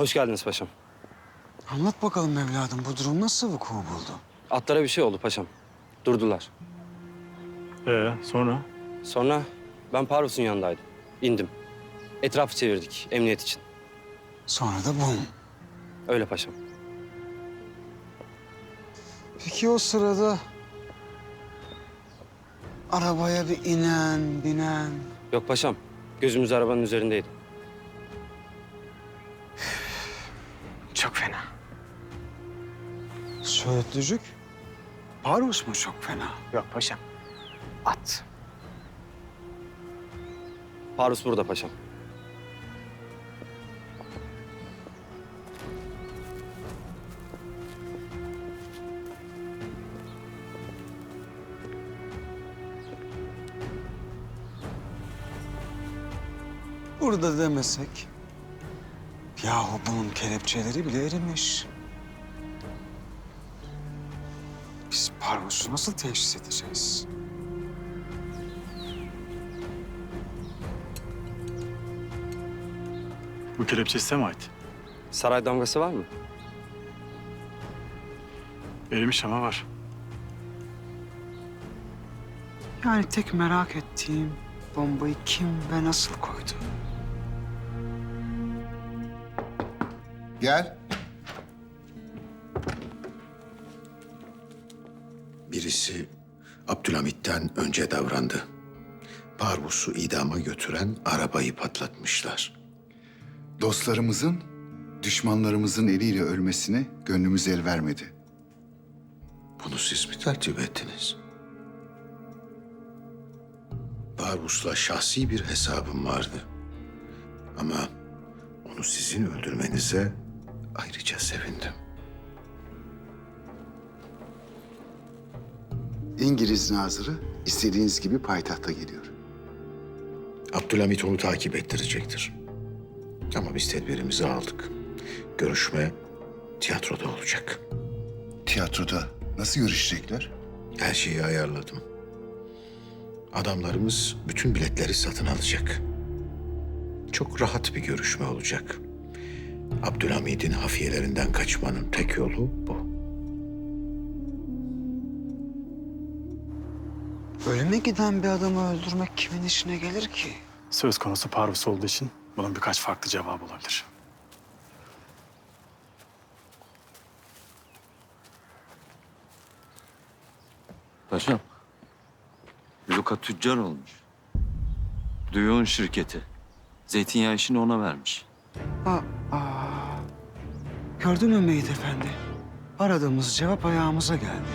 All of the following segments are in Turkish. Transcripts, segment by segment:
Hoş geldiniz paşam. Anlat bakalım evladım, bu durum nasıl vuku buldu? Atlara bir şey oldu paşam. Durdular. Sonra? Sonra ben Parvus'un yanındaydım. İndim. Etrafı çevirdik emniyet için. Sonra da bum. Öyle paşam. Peki o sırada arabaya bir inen, binen... Yok paşam. Gözümüz arabanın üzerindeydi. Çok fena. Söğütlücük, Parvus mu çok fena? Yok paşam. At. Parvus burada paşam. Burada demesek... Yahu bunun kelepçeleri bile erimiş. Biz Parvus'u nasıl teşhis edeceğiz? Bu kelepçe size mi ait? Saray damgası var mı? Erimiş ama var. Yani tek merak ettiğim bombayı kim ve nasıl koydu? Gel. Birisi Abdülhamit'ten önce davrandı. Parvus'u idama götüren arabayı patlatmışlar. Dostlarımızın, düşmanlarımızın eliyle ölmesine gönlümüz el vermedi. Bunu siz mi tertip ettiniz? Parvus'la şahsi bir hesabım vardı. Ama onu sizin öldürmenize ayrıca sevindim. İngiliz nazırı istediğiniz gibi payitahta geliyor. Abdülhamit onu takip ettirecektir. Ama biz tedbirimizi aldık. Görüşme tiyatroda olacak. Tiyatroda nasıl görüşecekler? Her şeyi ayarladım. Adamlarımız bütün biletleri satın alacak. Çok rahat bir görüşme olacak. Abdülhamid'in hafiyelerinden kaçmanın tek yolu bu. Ölüme giden bir adamı öldürmek kimin işine gelir ki? Söz konusu Parvus olduğu için bunun birkaç farklı cevabı olabilir. Paşam, Luka tüccar olmuş. Duyuğun şirketi. Zeytinyağı işini ona vermiş. Gördün mü Mehmet Efendi? Aradığımız cevap ayağımıza geldi.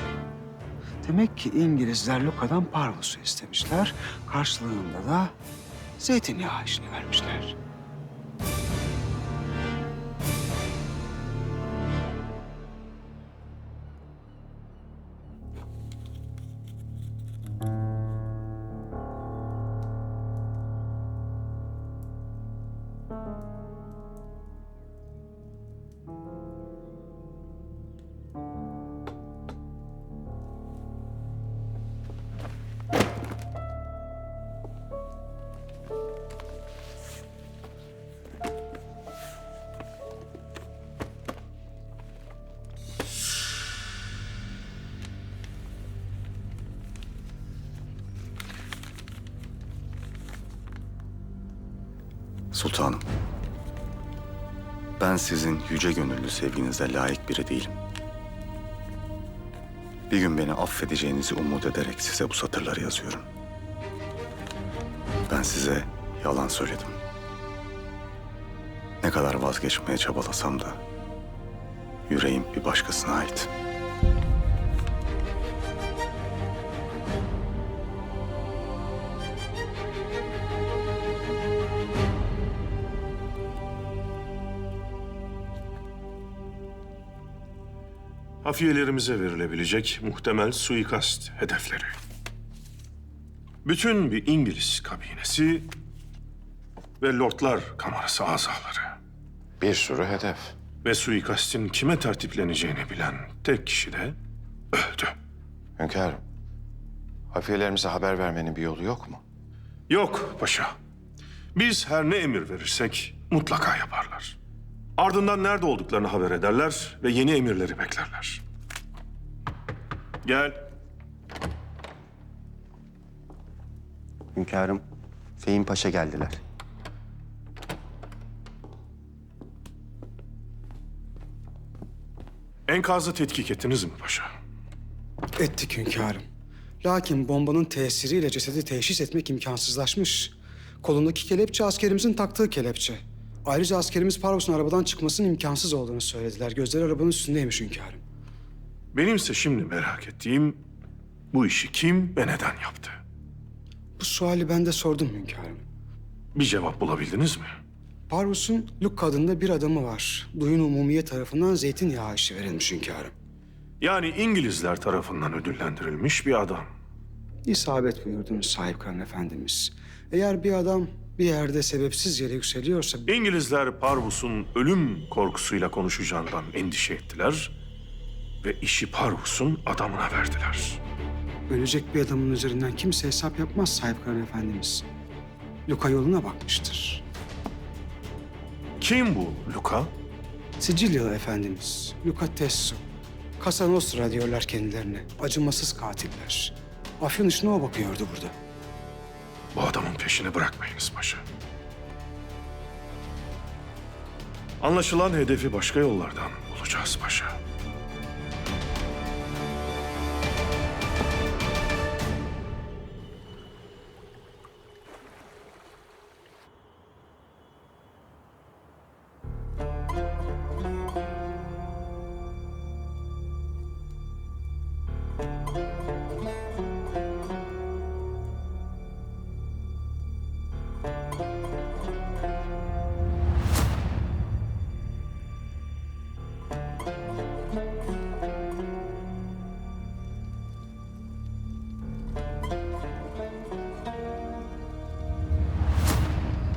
Demek ki İngilizler Luka'dan Parvus'u istemişler. Karşılığında da zeytinyağı işini vermişler. Sultanım, ben sizin yüce gönüllü sevginize layık biri değilim. Bir gün beni affedeceğinizi umut ederek size bu satırları yazıyorum. Ben size yalan söyledim. Ne kadar vazgeçmeye çabalasam da yüreğim bir başkasına ait. Hafiyelerimize verilebilecek muhtemel suikast hedefleri. Bütün bir İngiliz kabinesi ve Lordlar Kamerası azaları. Bir sürü hedef. Ve suikastin kime tertipleneceğini bilen tek kişi de öldü. Hünkârım, hafiyelerimize haber vermenin bir yolu yok mu? Yok paşa. Biz her ne emir verirsek mutlaka yaparlar. Ardından nerede olduklarını haber ederler ve yeni emirleri beklerler. Gel. Hünkârım, Fehim Paşa geldiler. Enkazı tetkik ettiniz mi paşa? Ettik hünkârım. Lakin bombanın tesiriyle cesedi teşhis etmek imkansızlaşmış. Kolundaki kelepçe askerimizin taktığı kelepçe. Ayrıca askerimiz Parvus'un arabadan çıkmasının imkansız olduğunu söylediler. Gözleri arabanın üstündeymiş hünkârım. Benimse şimdi merak ettiğim bu işi kim ve neden yaptı? Bu suali ben de sordum hünkârım. Bir cevap bulabildiniz mi? Parvus'un Lukka adında bir adamı var. Duyun Umumiye tarafından zeytinyağı işi verilmiş hünkârım. Yani İngilizler tarafından ödüllendirilmiş bir adam. İsabet buyurdunuz sahipkan efendimiz. Eğer bir adam bir yerde sebepsiz yere yükseliyorsa... İngilizler Parvus'un ölüm korkusuyla konuşacağından endişe ettiler ve işi Parvus'un adamına verdiler. Ölecek bir adamın üzerinden kimse hesap yapmaz sahipkan efendimiz. Luka yoluna bakmıştır. Kim bu Luka? Sicilyalı efendimiz, Luka Tesso. Casa Nostra diyorlar kendilerine. Acımasız katiller. Afyon işine o bakıyordu burada. Bu adamın peşini bırakmayınız paşa. Anlaşılan hedefi başka yollardan bulacağız paşa.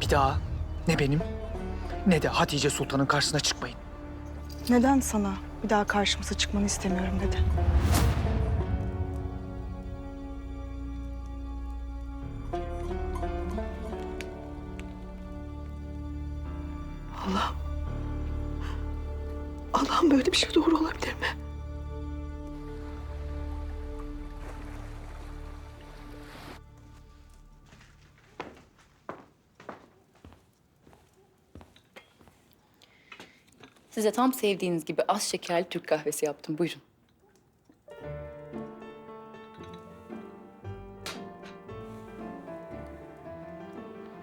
Bir daha ne benim ne de Hatice Sultan'ın karşısına çıkmayın. Neden sana bir daha karşımıza çıkmanı istemiyorum dedi? Allah'ım. Allah'ım böyle bir şey doğru olabilir mi? Size tam sevdiğiniz gibi az şekerli Türk kahvesi yaptım. Buyurun.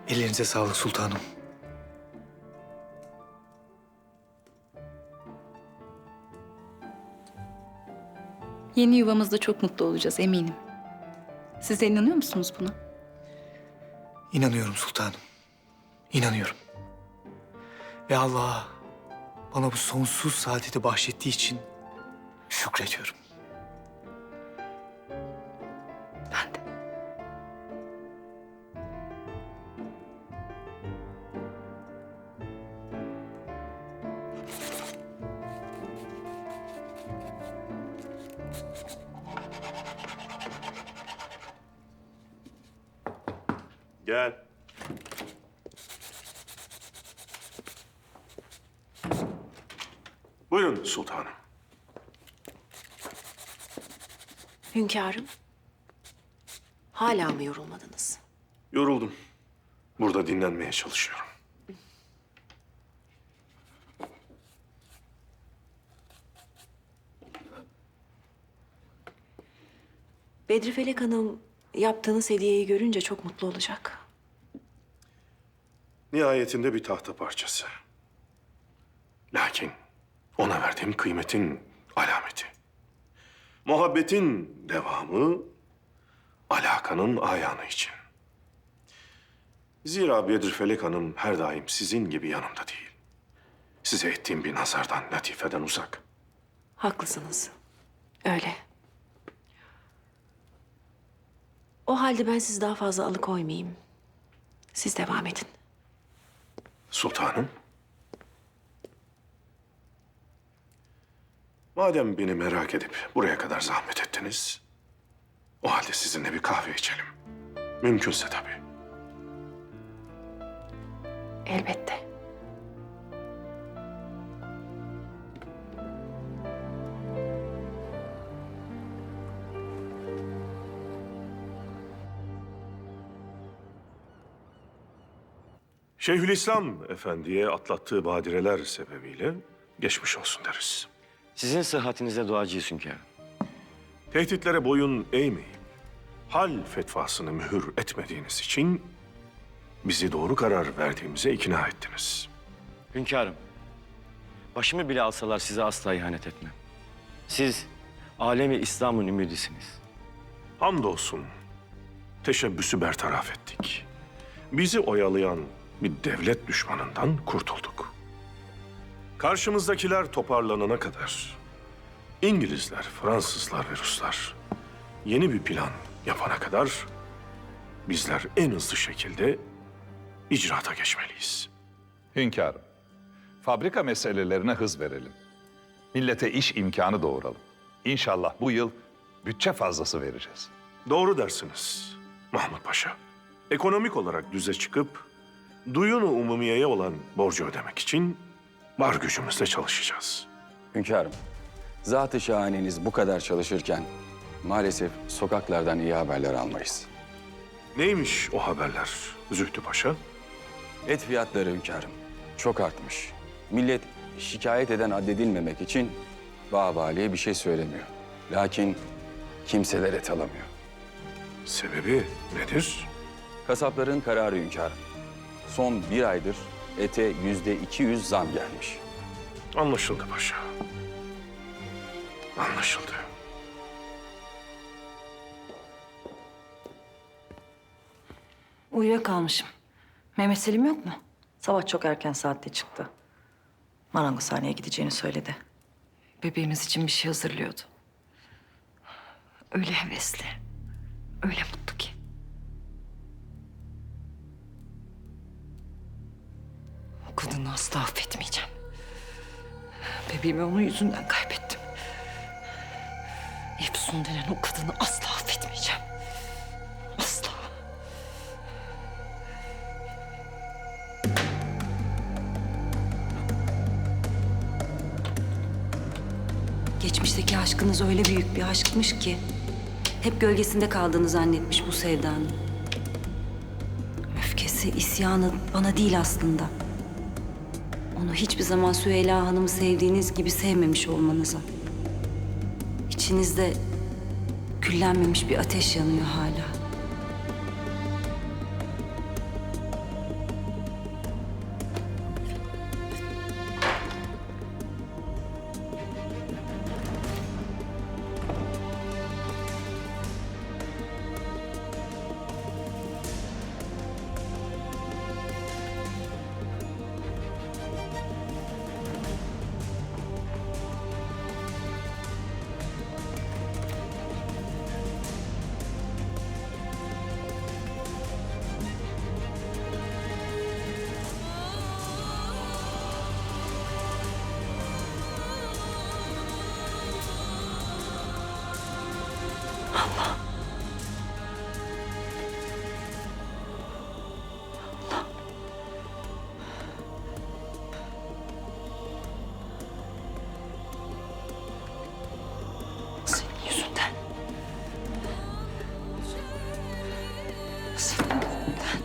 Ellerinize sağlık sultanım. Yeni yuvamızda çok mutlu olacağız eminim. Siz de inanıyor musunuz buna? İnanıyorum sultanım. İnanıyorum. Ve Allah'a bana bu sonsuz saadeti bahşettiği için şükrediyorum. Ben de. Gel. Buyurun sultanım. Hünkârım, hala mı yorulmadınız? Yoruldum. Burada dinlenmeye çalışıyorum. Bedri Felek Hanım yaptığınız hediyeyi görünce çok mutlu olacak. Nihayetinde bir tahta parçası. Lakin ona verdiğim kıymetin alameti. Muhabbetin devamı, alakanın ayanı için. Zira Bedri Felek Hanım her daim sizin gibi yanımda değil. Size ettiğim bir nazardan, latifeden uzak. Haklısınız. Öyle. O halde ben sizi daha fazla alıkoymayayım. Siz devam edin. Sultanım. Madem beni merak edip buraya kadar zahmet ettiniz, o halde sizinle bir kahve içelim. Mümkünse tabii. Elbette. Şeyhülislam Efendi'ye atlattığı badireler sebebiyle geçmiş olsun deriz. Sizin sıhhatinize duacıyız hünkârım. Tehditlere boyun eğmeyip hal fetvasını mühür etmediğiniz için bizi doğru karar verdiğimize ikna ettiniz. Hünkârım, başımı bile alsalar size asla ihanet etmem. Siz alemi İslam'ın ümidisiniz. Hamdolsun teşebbüsü bertaraf ettik. Bizi oyalayan bir devlet düşmanından kurtulduk. Karşımızdakiler toparlanana kadar İngilizler, Fransızlar ve Ruslar yeni bir plan yapana kadar bizler en hızlı şekilde icraata geçmeliyiz. Hünkârım, fabrika meselelerine hız verelim. Millete iş imkanı doğuralım. İnşallah bu yıl bütçe fazlası vereceğiz. Doğru dersiniz Mahmut Paşa. Ekonomik olarak düze çıkıp duyunu umumiyeye olan borcu ödemek için var gücümüzle çalışacağız. Hünkârım, zat-ı şahaneniz bu kadar çalışırken maalesef sokaklardan iyi haberler almayız. Neymiş o haberler Zühtü Paşa? Et fiyatları hünkârım çok artmış. Millet şikayet eden addedilmemek için valiye bir şey söylemiyor. Lakin kimseler et alamıyor. Sebebi nedir? Kasapların kararı hünkârım. Son bir aydır ete %200 zam gelmiş. Anlaşıldı paşa. Anlaşıldı. Uyuyakalmışım. Mehmet Selim yok mu? Sabah çok erken saatte çıktı. Marangozhaneye gideceğini söyledi. Bebeğimiz için bir şey hazırlıyordu. Öyle hevesli, öyle mutlu ki. O kadını asla affetmeyeceğim. Bebeğimi onun yüzünden kaybettim. Efsun denen o kadını asla affetmeyeceğim. Asla. Geçmişteki aşkınız öyle büyük bir aşkmış ki hep gölgesinde kaldığını zannetmiş bu sevdanın. Öfkesi, isyanı bana değil aslında. Onu hiçbir zaman Süheyla Hanım'ı sevdiğiniz gibi sevmemiş olmanıza. İçinizde küllenmemiş bir ateş yanıyor hala. Senin yüzünden. Senin yüzünden.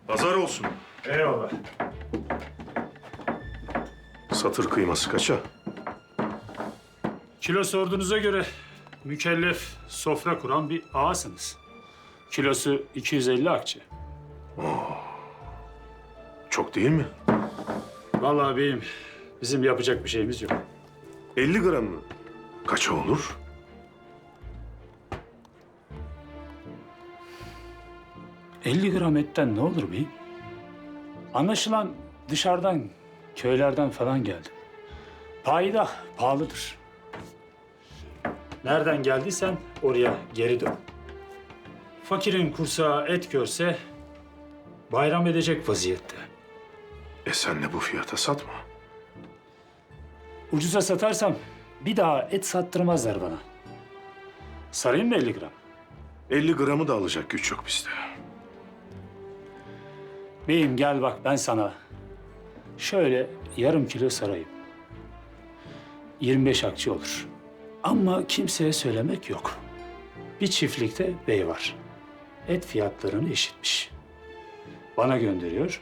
Pazar olsun. Eyvallah. Satır kıyması kaça? Kilo sorduğunuza göre mükellef sofra kuran bir ağasınız. Kilosu 250 akçe. Çok değil mi? Vallahi beyim, bizim yapacak bir şeyimiz yok. 50 gram mı? Kaça olur? ...50 gram etten ne olur beyim? Anlaşılan dışarıdan, köylerden falan geldim. Payı da pahalıdır. Nereden geldiysen oraya geri dön. Fakirin kursağı et görse bayram edecek vaziyette. Sen de bu fiyata satma. Ucuza satarsam bir daha et sattırmazlar bana. Sarayım mı 50 gram? 50 gramı da alacak güç yok bizde. Beyim gel bak ben sana şöyle yarım kilo sarayım. 25 akçe olur. Ama kimseye söylemek yok. Bir çiftlikte bey var. Et fiyatlarını eşitmiş. Bana gönderiyor.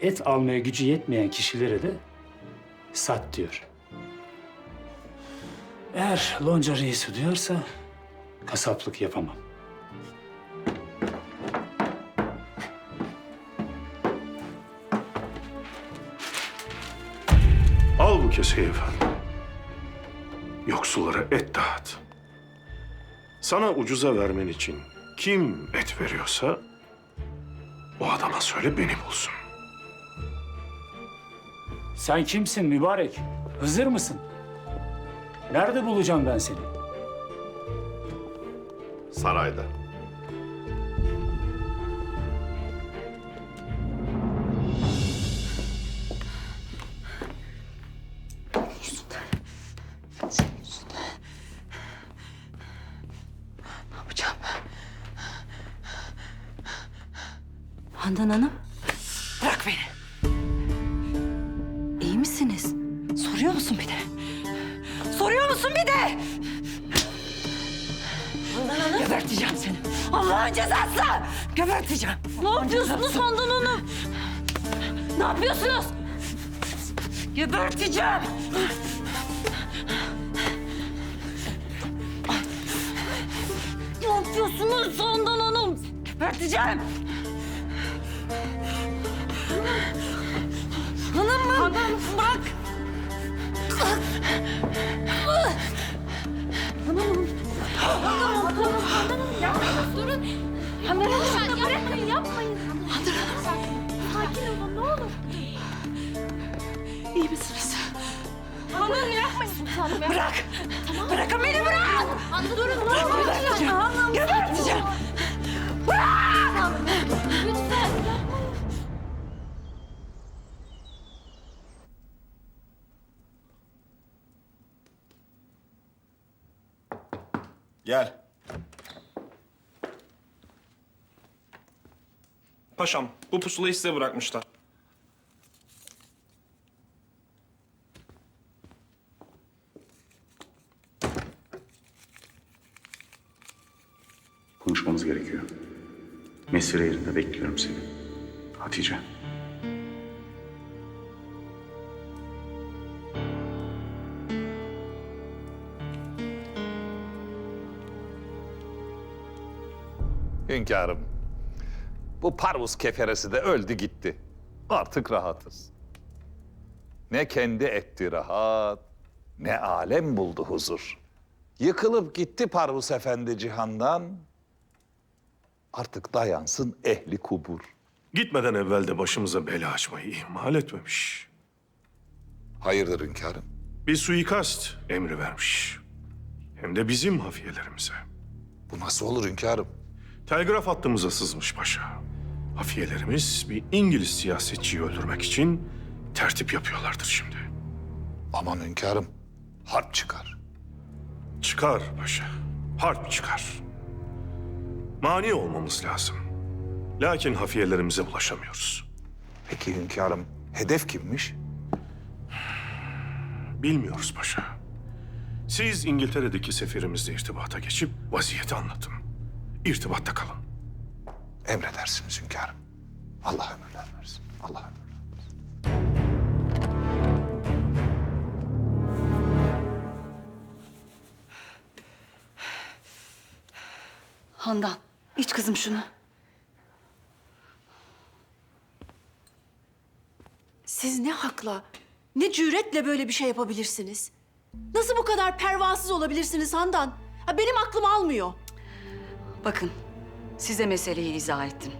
Et almaya gücü yetmeyen kişilere de sat diyor. Eğer lonca reisi diyorsa kasaplık yapamam. Al bu keseyi efendim. Yoksullara et dağıt. Sana ucuza vermen için kim et veriyorsa o adama söyle beni bulsun. Sen kimsin mübarek? Hızır mısın? Nerede bulacağım ben seni? Sarayda. Ne yapacağım ben? Handan Hanım. Bırak beni. İyi misiniz? Soruyor musun bir de? Soruyor musun bir de? Handan Hanım. Geberteceğim seni. Allah'ın cezası. Geberteceğim. Ne yapıyorsunuz Handan Hanım? Ne yapıyorsunuz? Geberteceğim. Ne yapıyorsunuz Handan Hanım? Geberteceğim. Hanım mı? Hanım bırak. Hanım. Hanım yapmayın. Durun. Hanım lütfen yapmayın. Yapmayın. Sakin olun ne olur. İyi misiniz? Hanım yapmayın. Bırak. Tamam. Bırakın beni bırak. Hanım durun. Geberteceğim. Geberteceğim. Bırak. Lütfen. Gel. Paşam, bu pusulayı size bırakmışlar. Konuşmamız gerekiyor. Mesire yerinde bekliyorum seni. Hatice. Hünkârım, bu Parvus keferesi de öldü gitti. Artık rahatız. Ne kendi etti rahat, ne alem buldu huzur. Yıkılıp gitti Parvus Efendi cihandan. Artık dayansın ehli kubur. Gitmeden evvel de başımıza bela açmayı ihmal etmemiş. Hayırdır hünkârım? Bir suikast emri vermiş. Hem de bizim hafiyelerimize. Bu nasıl olur hünkârım? Telgraf hattımıza sızmış paşa. Hafiyelerimiz bir İngiliz siyasetçiyi öldürmek için tertip yapıyorlardır şimdi. Aman hünkârım, harp çıkar. Çıkar paşa, harp çıkar. Mani olmamız lazım. Lakin hafiyelerimize ulaşamıyoruz. Peki hünkârım, hedef kimmiş? Bilmiyoruz paşa. Siz İngiltere'deki seferimizle irtibata geçip vaziyeti anlatın. İrtibatta kalın. Emredersiniz hünkârım. Allah ömürler versin. Allah ömürler versin. Handan, iç kızım şunu. Siz ne hakla, ne cüretle böyle bir şey yapabilirsiniz? Nasıl bu kadar pervasız olabilirsiniz Handan? Ha, benim aklım almıyor. Bakın, size meseleyi izah ettim.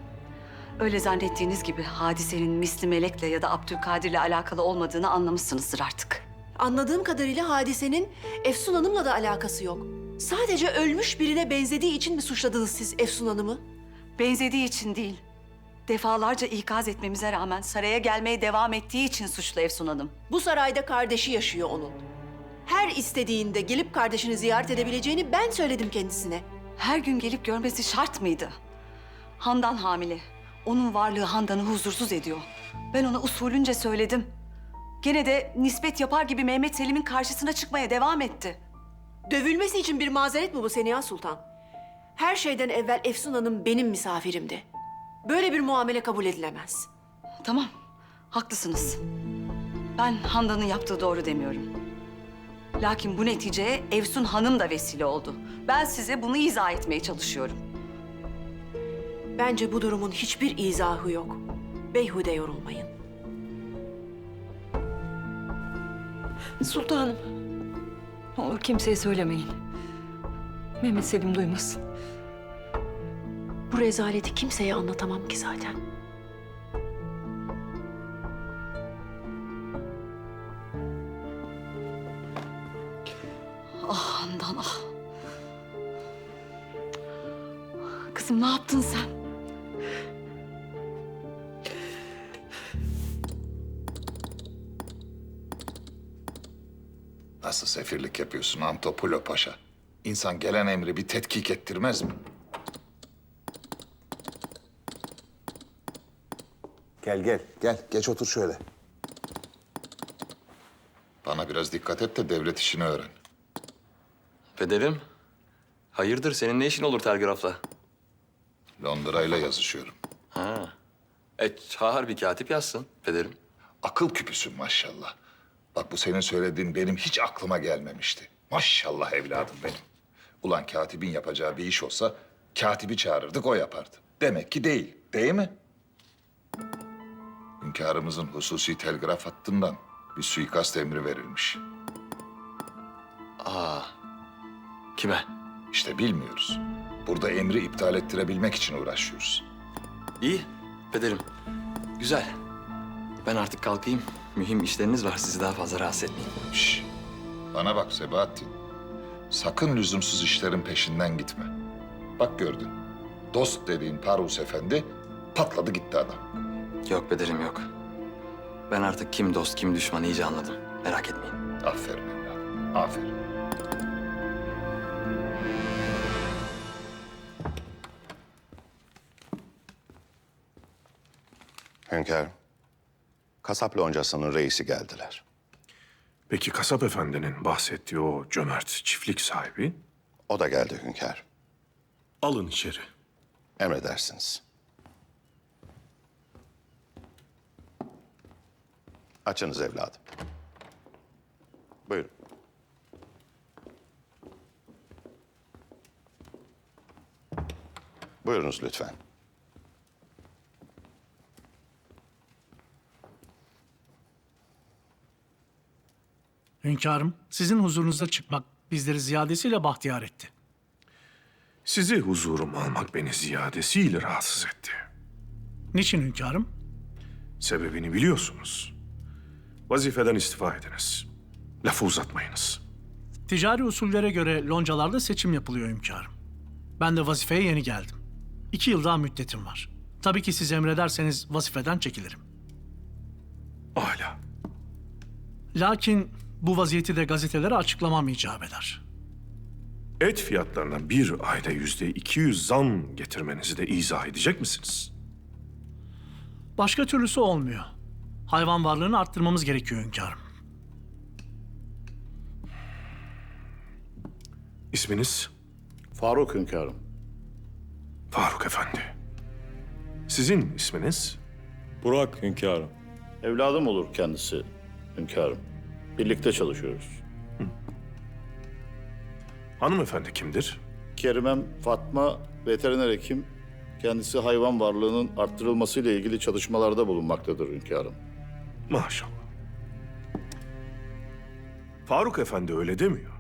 Öyle zannettiğiniz gibi hadisenin Misli Melek'le ya da Abdülkadir'le alakalı olmadığını anlamışsınızdır artık. Anladığım kadarıyla hadisenin Efsun Hanım'la da alakası yok. Sadece ölmüş birine benzediği için mi suçladınız siz Efsun Hanım'ı? Benzediği için değil. Defalarca ikaz etmemize rağmen saraya gelmeye devam ettiği için suçlu Efsun Hanım. Bu sarayda kardeşi yaşıyor onun. Her istediğinde gelip kardeşini ziyaret edebileceğini ben söyledim kendisine. Her gün gelip görmesi şart mıydı? Handan hamile. Onun varlığı Handan'ı huzursuz ediyor. Ben ona usulünce söyledim. Gene de nispet yapar gibi Mehmet Selim'in karşısına çıkmaya devam etti. Dövülmesi için bir mazeret mi bu Seniha Sultan? Her şeyden evvel Efsun Hanım benim misafirimdi. Böyle bir muamele kabul edilemez. Tamam, haklısınız. Ben Handan'ın yaptığı doğru demiyorum. Lakin bu neticeye Efsun Hanım da vesile oldu. Ben size bunu izah etmeye çalışıyorum. Bence bu durumun hiçbir izahı yok. Beyhude yorulmayın. Sultanım. Ne olur kimseye söylemeyin. Mehmet Selim duymasın. Bu rezaleti kimseye anlatamam ki zaten. Ah Handan ah. Kızım ne yaptın sen? Nasıl sefirlik yapıyorsun Antopulo Paşa? İnsan gelen emri bir tetkik ettirmez mi? Gel, geç otur şöyle. Bana biraz dikkat et de devlet işini öğren. Pederim, hayırdır senin ne işin olur telgrafla? Londra'yla yazışıyorum. Ha. Çağır bir katip yazsın pederim. Akıl küpüsün maşallah. Bak bu senin söylediğin benim hiç aklıma gelmemişti. Maşallah evladım benim. Ulan katibin yapacağı bir iş olsa katibi çağırırdık o yapardı. Demek ki değil, değil mi? Hünkârımızın hususi telgraf hattından bir suikast emri verilmiş. Kime? İşte bilmiyoruz. Burada emri iptal ettirebilmek için uğraşıyoruz. İyi pederim. Güzel. Ben artık kalkayım. Mühim işleriniz var. Sizi daha fazla rahatsız etmeyeyim. Şş, bana bak Sebahattin. Sakın lüzumsuz işlerin peşinden gitme. Bak gördün. Dost dediğin Parvus Efendi patladı gitti adam. Yok pederim yok. Ben artık kim dost kim düşman iyice anladım. Merak etmeyin. Aferin evladım. Aferin. Hünkârım, kasap loncasının reisi geldiler. Peki kasap efendinin bahsettiği o cömert çiftlik sahibi? O da geldi hünkârım. Alın içeri. Emredersiniz. Açınız evladım. Buyurun. Buyurunuz lütfen. Hünkârım, sizin huzurunuzda çıkmak bizleri ziyadesiyle bahtiyar etti. Sizi huzuruma almak beni ziyadesiyle rahatsız etti. Niçin hünkârım? Sebebini biliyorsunuz. Vazifeden istifa ediniz. Lafı uzatmayınız. Ticari usullere göre loncalarda seçim yapılıyor hünkârım. Ben de vazifeye yeni geldim. 2 yıl daha müddetim var. Tabii ki siz emrederseniz vazifeden çekilirim. Âlâ. Lakin bu vaziyeti de gazetelere açıklamam icap eder. Et fiyatlarına bir ayda %200 zam getirmenizi de izah edecek misiniz? Başka türlüsü olmuyor. Hayvan varlığını arttırmamız gerekiyor hünkârım. İsminiz? Faruk hünkârım. Faruk Efendi. Sizin isminiz? Burak hünkârım. Evladım olur kendisi hünkârım. Birlikte çalışıyoruz. Hanımefendi kimdir? Kerimem Fatma veteriner hekim. Kendisi hayvan varlığının arttırılmasıyla ilgili çalışmalarda bulunmaktadır hünkârım. Maşallah. Faruk Efendi öyle demiyor.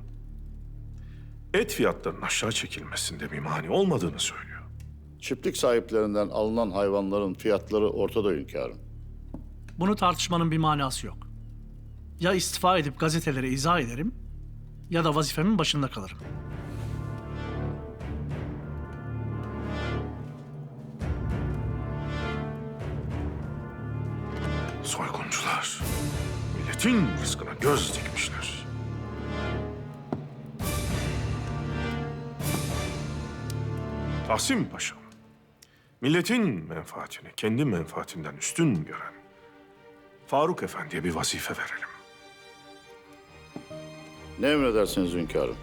Et fiyatlarının aşağı çekilmesinde bir mani olmadığını söylüyor. Çiftlik sahiplerinden alınan hayvanların fiyatları ortada hünkârım. Bunu tartışmanın bir manası yok. Ya istifa edip gazetelere izah ederim ya da vazifemin başında kalırım. Soyguncular milletin rızkına göz dikmişler. Tahsin Paşa'm, milletin menfaatini kendi menfaatinden üstün gören Faruk Efendi'ye bir vazife verelim. Ne emredersiniz hünkârım?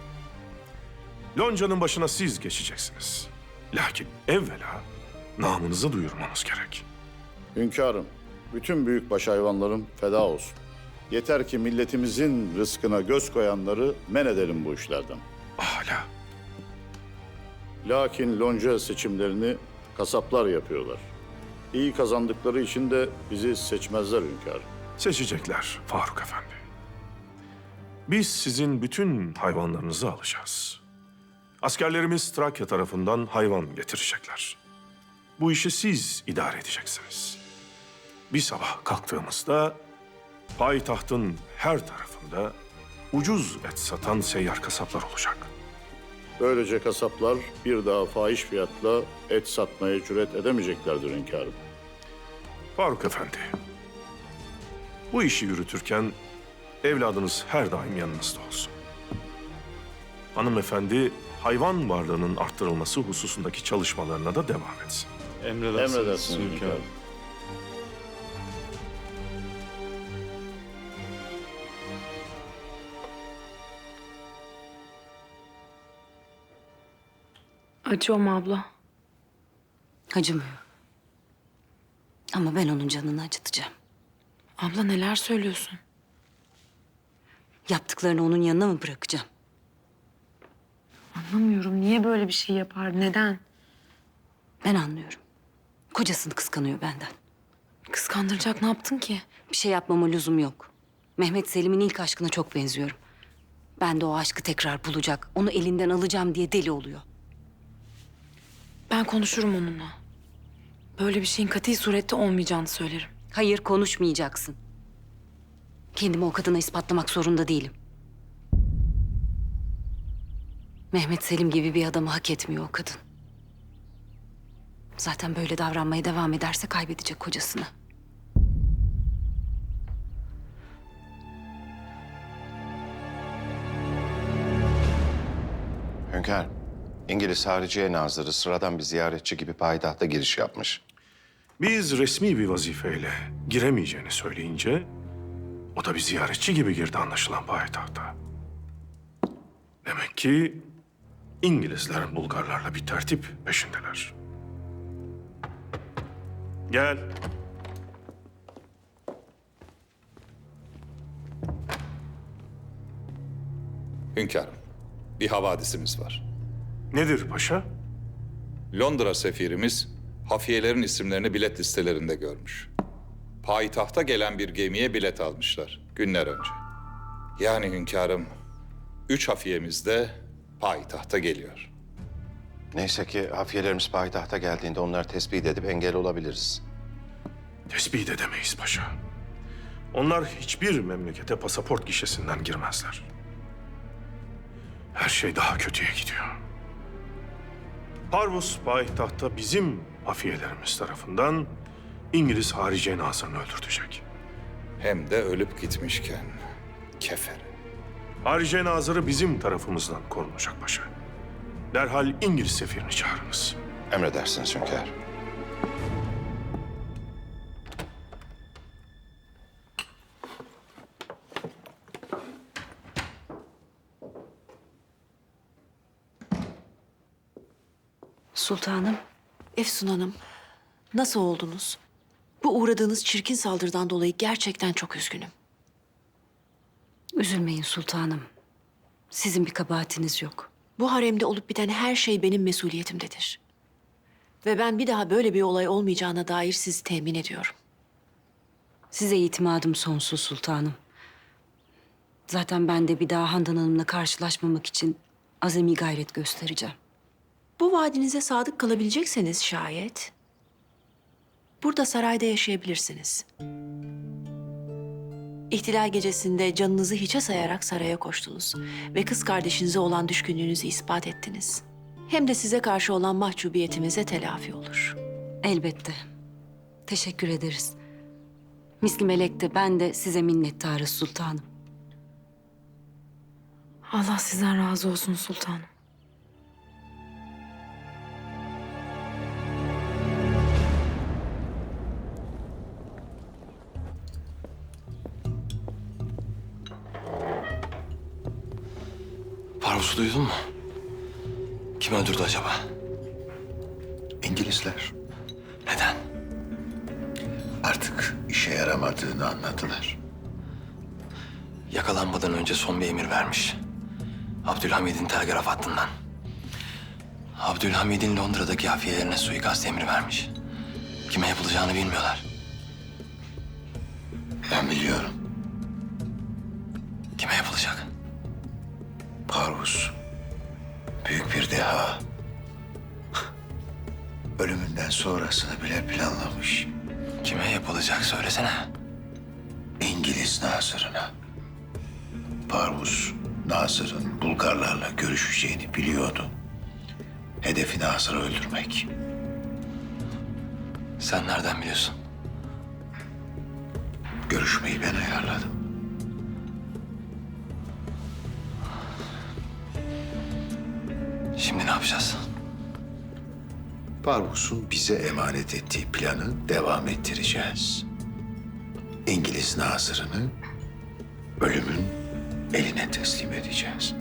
Lonca'nın başına siz geçeceksiniz. Lakin evvela namınızı duyurmanız gerek. Hünkârım, bütün büyükbaş hayvanlarım feda olsun. Yeter ki milletimizin rızkına göz koyanları men edelim bu işlerden. Âlâ. Lakin lonca seçimlerini kasaplar yapıyorlar. İyi kazandıkları için de bizi seçmezler hünkârım. Seçecekler Faruk Efendi. Biz sizin bütün hayvanlarınızı alacağız. Askerlerimiz Trakya tarafından hayvan getirecekler. Bu işi siz idare edeceksiniz. Bir sabah kalktığımızda payitahtın her tarafında ucuz et satan seyyar kasaplar olacak. Böylece kasaplar bir daha fahiş fiyatla et satmaya cüret edemeyeceklerdir hünkârım. Faruk Efendi, bu işi yürütürken evladınız her daim yanınızda olsun. Hanımefendi, hayvan varlığının arttırılması hususundaki çalışmalarına da devam etsin. Emredersiniz hünkârım. Acıyor mu abla? Acımıyor. Ama ben onun canını acıtacağım. Abla neler söylüyorsun? Yaptıklarını onun yanına mı bırakacağım? Anlamıyorum. Niye böyle bir şey yapar? Neden? Ben anlıyorum. Kocasını kıskanıyor benden. Kıskandıracak ne yaptın ki? Bir şey yapmama lüzum yok. Mehmet Selim'in ilk aşkına çok benziyorum. Ben de o aşkı tekrar bulacak, onu elinden alacağım diye deli oluyor. Ben konuşurum onunla. Böyle bir şeyin kati surette olmayacağını söylerim. Hayır, konuşmayacaksın. Kendimi o kadına ispatlamak zorunda değilim. Mehmet Selim gibi bir adamı hak etmiyor o kadın. Zaten böyle davranmaya devam ederse kaybedecek kocasını. Hünkârım, İngiliz Hariciye Nazırı sıradan bir ziyaretçi gibi payitahta giriş yapmış. Biz resmi bir vazifeyle giremeyeceğini söyleyince o da bir ziyaretçi gibi girdi anlaşılan payitahta. Demek ki İngilizler Bulgarlarla bir tertip peşindeler. Gel. Hünkârım, bir havadisimiz var. Nedir paşa? Londra sefirimiz hafiyelerin isimlerini bilet listelerinde görmüş. Payitahta gelen bir gemiye bilet almışlar günler önce. Yani hünkârım, 3 hafiyemiz de payitahta geliyor. Neyse ki hafiyelerimiz payitahta geldiğinde onları tespit edip engel olabiliriz. Tespit edemeyiz paşa. Onlar hiçbir memlekete pasaport gişesinden girmezler. Her şey daha kötüye gidiyor. Parvus payitahta bizim hafiyelerimiz tarafından İngiliz Hariciye Nazırı'nı öldürtecek. Hem de ölüp gitmişken kefere. Hariciye Nazırı bizim tarafımızdan korunacak paşa. Derhal İngiliz sefirini çağırınız. Emredersiniz hünkârım. Sultanım. Efsun Hanım, nasıl oldunuz? Bu uğradığınız çirkin saldırıdan dolayı gerçekten çok üzgünüm. Üzülmeyin sultanım. Sizin bir kabahatiniz yok. Bu haremde olup biten her şey benim mesuliyetimdedir. Ve ben bir daha böyle bir olay olmayacağına dair sizi temin ediyorum. Size itimadım sonsuz sultanım. Zaten ben de bir daha Handan Hanım'la karşılaşmamak için azami gayret göstereceğim. Bu vaadinize sadık kalabilecekseniz şayet, burada sarayda yaşayabilirsiniz. İhtilal gecesinde canınızı hiçe sayarak saraya koştunuz ve kız kardeşinize olan düşkünlüğünüzü ispat ettiniz. Hem de size karşı olan mahcubiyetimize telafi olur. Elbette. Teşekkür ederiz. Misli Melek de ben de size minnettarız sultanım. Allah sizden razı olsun sultanım. Parvus'u duydun mu? Kim öldürdü acaba? İngilizler. Neden? Artık işe yaramadığını anladılar. Yakalanmadan önce son bir emir vermiş. Abdülhamid'in telgraf hattından. Abdülhamid'in Londra'daki hafiyelerine suikast emri vermiş. Kime yapılacağını bilmiyorlar. Ben biliyorum. Kime yapılacak? Parvus büyük bir deha. Ölümünden sonrasını bile planlamış. Kime yapılacak söylesene. İngiliz Nazırına. Parvus, Nazır'ın Bulgarlarla görüşeceğini biliyordu. Hedefi Nazır'ı öldürmek. Sen nereden biliyorsun? Görüşmeyi ben ayarladım. Şimdi ne yapacağız? Parvus'un bize emanet ettiği planı devam ettireceğiz. İngiliz Nazırını ölümün eline teslim edeceğiz.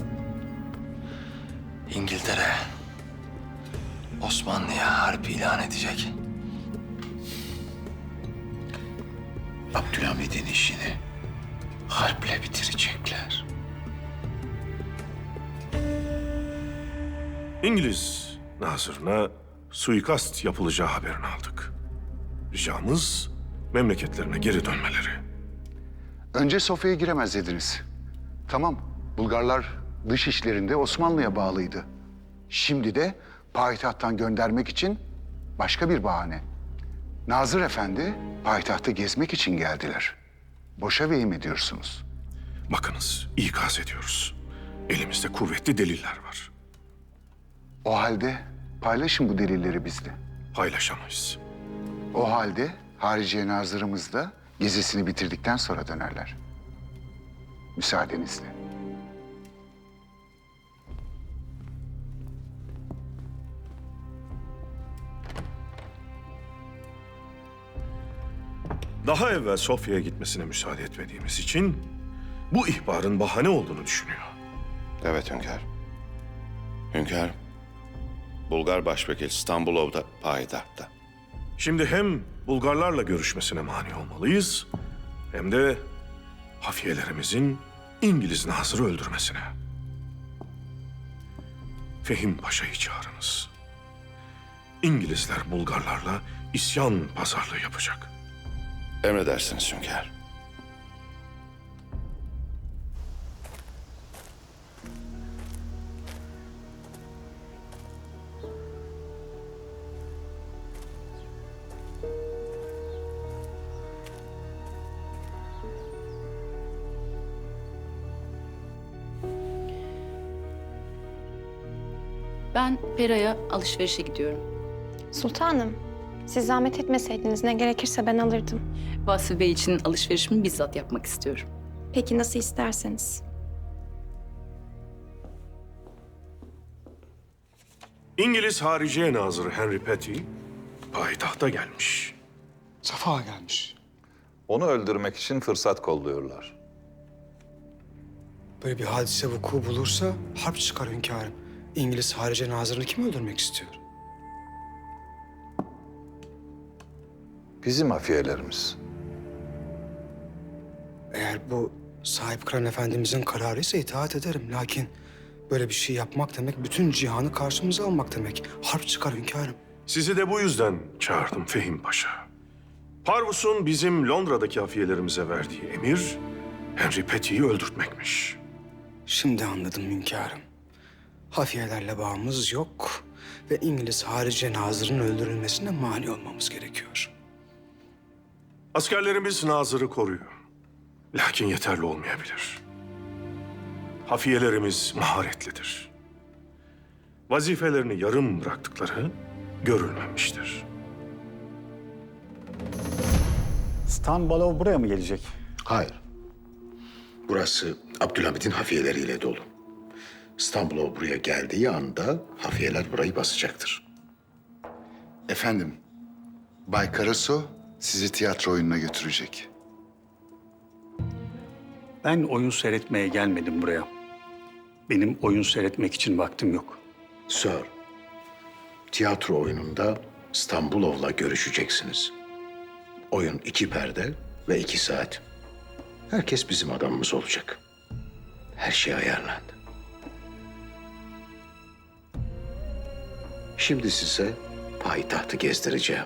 İngiltere Osmanlı'ya harp ilan edecek. Abdülhamid'in işini harple bitirecekler. İngiliz Nazırına suikast yapılacağı haberini aldık. Ricamız memleketlerine geri dönmeleri. Önce Sofya'ya giremez dediniz. Tamam, Bulgarlar dış işlerinde Osmanlı'ya bağlıydı. Şimdi de payitahttan göndermek için başka bir bahane. Nazır Efendi payitahtı gezmek için geldiler. Boşa vehim ediyorsunuz. Bakınız, ikaz ediyoruz. Elimizde kuvvetli deliller var. O halde paylaşın bu delilleri bizle. Paylaşamayız. O halde Hariciye Nazırımız da gezisini bitirdikten sonra dönerler. Müsaadenizle. Daha evvel Sofya'ya gitmesine müsaade etmediğimiz için bu ihbarın bahane olduğunu düşünüyor. Evet hünkâr. Hünkâr, Bulgar Başvekil İstanbulov'da payidahta. Şimdi hem Bulgarlarla görüşmesine mani olmalıyız hem de hafiyelerimizin İngiliz Nazır'ı öldürmesine. Fehim Paşa'yı çağırınız. İngilizler Bulgarlarla isyan pazarlığı yapacak. Emredersiniz hünkâr. Ben Pera'ya alışverişe gidiyorum. Sultanım, siz zahmet etmeseydiniz ne gerekirse ben alırdım. Vasfi Bey için alışverişimi bizzat yapmak istiyorum. Peki nasıl isterseniz. İngiliz Hariciye Nazırı Henry Petty payitahta gelmiş. Safa gelmiş. Onu öldürmek için fırsat kolluyorlar. Böyle bir hadise vuku bulursa harp çıkar hünkârım. İngiliz Hariciye Nazırı'nı kim öldürmek istiyor? Bizim hafiyelerimiz. Eğer bu sahip Kıran Efendimizin kararıysa itaat ederim. Lakin böyle bir şey yapmak demek bütün cihanı karşımıza almak demek. Harp çıkar hünkârım. Sizi de bu yüzden çağırdım Fehim Paşa. Parvus'un bizim Londra'daki hafiyelerimize verdiği emir Henry Petty'yi öldürtmekmiş. Şimdi anladım hünkârım. Hafiyelerle bağımız yok ve İngiliz Hariciye Nazırı'nın öldürülmesine mani olmamız gerekiyor. Askerlerimiz Nazır'ı koruyor. Lakin yeterli olmayabilir. Hafiyelerimiz maharetlidir. Vazifelerini yarım bıraktıkları görülmemiştir. İstanbul'a buraya mı gelecek? Hayır. Burası Abdülhamid'in hafiyeleriyle dolu. İstanbul'a buraya geldiği anda hafiyeler burayı basacaktır. Efendim, Bay Karasu sizi tiyatro oyununa götürecek. Ben oyun seyretmeye gelmedim buraya. Benim oyun seyretmek için vaktim yok. Sir, tiyatro oyununda İstanbulov'la görüşeceksiniz. Oyun 2 perde ve 2 saat. Herkes bizim adamımız olacak. Her şey ayarlandı. Şimdi size payitahtı gezdireceğim.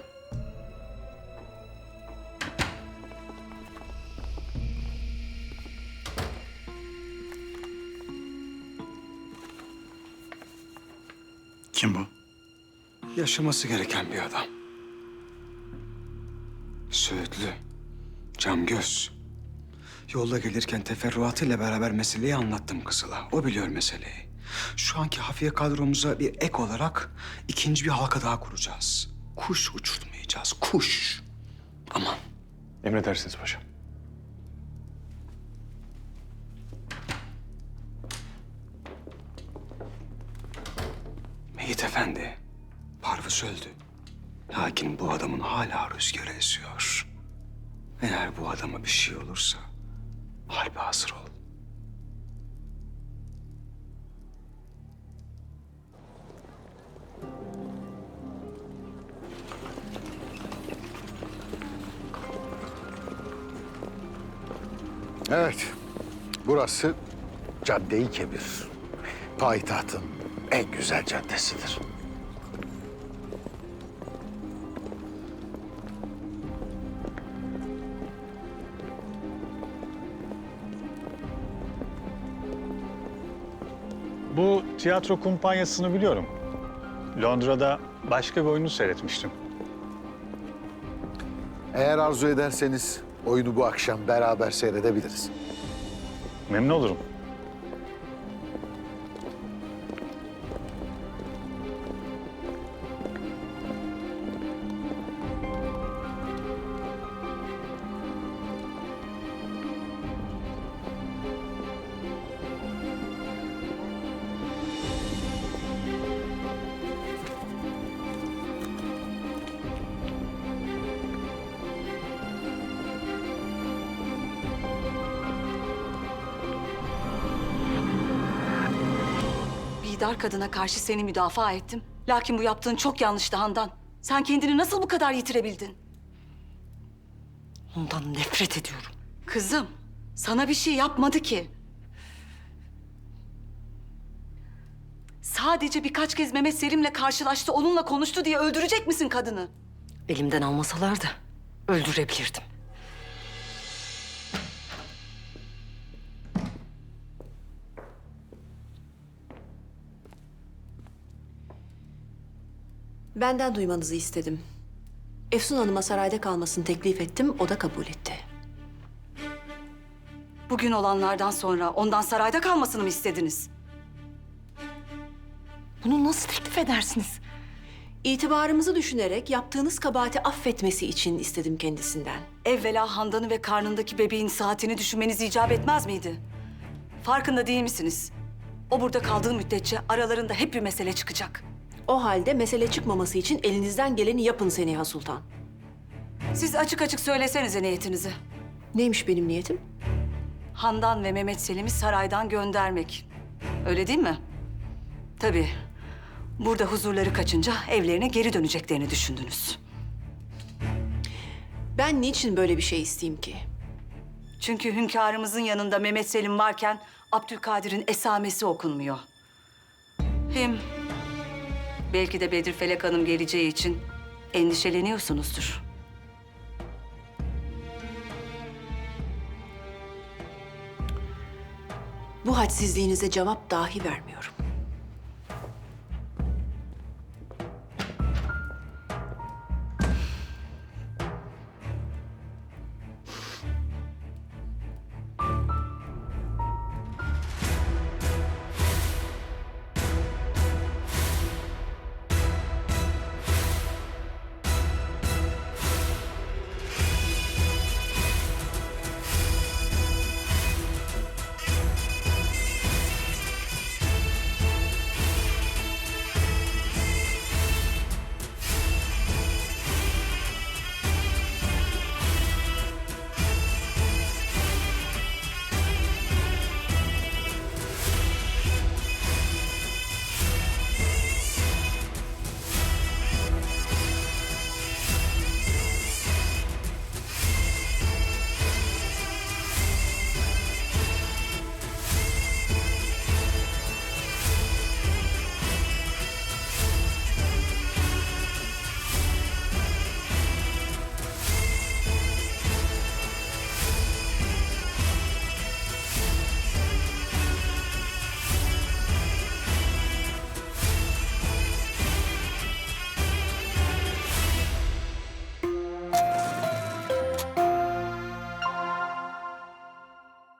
Kim bu? Yaşaması gereken bir adam. Söğütlü, camgöz. Yolda gelirken teferruatıyla beraber meseleyi anlattım Kızıl'a. O biliyor meseleyi. Şu anki hafiye kadromuza bir ek olarak ikinci bir halka daha kuracağız. Kuş uçurtmayacağız, kuş. Aman. Emredersiniz paşam. Mehit Efendi, Parvus öldü. Lakin bu adamın hala rüzgarı esiyor. Eğer bu adama bir şey olursa harbe hazır ol. Evet, burası Cadde-i Kebir. Payitahtın en güzel caddesidir. Bu tiyatro kumpanyasını biliyorum. Londra'da başka bir oyunu seyretmiştim. Eğer arzu ederseniz oyunu bu akşam beraber seyredebiliriz. Memnun olurum. Bidar kadına karşı seni müdafaa ettim. Lakin bu yaptığın çok yanlıştı Handan. Sen kendini nasıl bu kadar yitirebildin? Ondan nefret ediyorum. Kızım, sana bir şey yapmadı ki. Sadece birkaç kez Mehmet Selim'le karşılaştı, onunla konuştu diye öldürecek misin kadını? Elimden almasalardı öldürebilirdim. Benden duymanızı istedim. Efsun Hanım'a sarayda kalmasını teklif ettim, o da kabul etti. Bugün olanlardan sonra ondan sarayda kalmasını mı istediniz? Bunu nasıl teklif edersiniz? İtibarımızı düşünerek yaptığınız kabahati affetmesi için istedim kendisinden. Evvela Handan'ı ve karnındaki bebeğin saatini düşünmeniz icap etmez miydi? Farkında değil misiniz? O burada kaldığı müddetçe aralarında hep bir mesele çıkacak. O halde mesele çıkmaması için elinizden geleni yapın Seniha Sultan. Siz açık açık söylesenize niyetinizi. Neymiş benim niyetim? Handan ve Mehmet Selim'i saraydan göndermek. Öyle değil mi? Tabii. Burada huzurları kaçınca evlerine geri döneceklerini düşündünüz. Ben niçin böyle bir şey isteyeyim ki? Çünkü hünkârımızın yanında Mehmet Selim varken Abdülkadir'in esamesi okunmuyor. Hem belki de Bedirfelek Hanım geleceği için endişeleniyorsunuzdur. Bu hadsizliğinize cevap dahi vermiyorum.